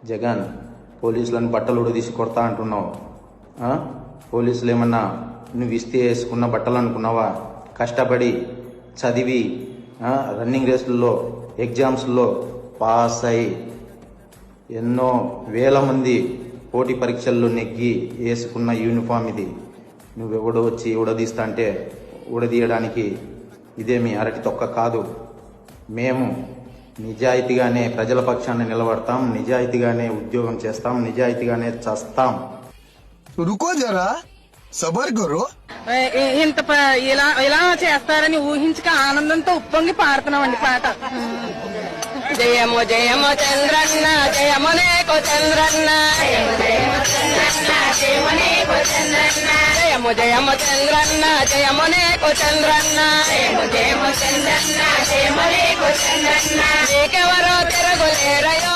జగన్ పోలీసులను బట్టలు ఉడదీసి కొడతా అంటున్నావు. పోలీసులు ఏమన్నా నువ్వు ఇస్తే వేసుకున్న బట్టలు అనుకున్నావా? కష్టపడి చదివి రన్నింగ్ రేసుల్లో ఎగ్జామ్స్లో పాస్ అయి ఎన్నో వేల మంది పోటీ పరీక్షల్లో నెగ్గి వేసుకున్న యూనిఫామ్ ఇది. నువ్వెవడో వచ్చి ఉడదీస్తా అంటే ఉడదీయడానికి ఇదేమి అరటి తొక్క కాదు. మేము నిజాయితీగానే ప్రజల పక్షాన్ని నిలబడతాం, నిజాయితీగానే ఉద్యోగం చేస్తాం, నిజాయితీగానే చస్తాం. రుకో జరా సబర్ కరో. ఇంత ఇలా చేస్తారని ఊహించక ఆనందంతో ఉప్పొంగి పాడుతున్నామండి పాట. జయమో జయమో చంద్రన్న జయమో నేకో చంద్రన్న, జయమో జయమో చంద్రన్న జయమో నేకో చంద్రన్న, నీకెవరో తిరగలేరయో.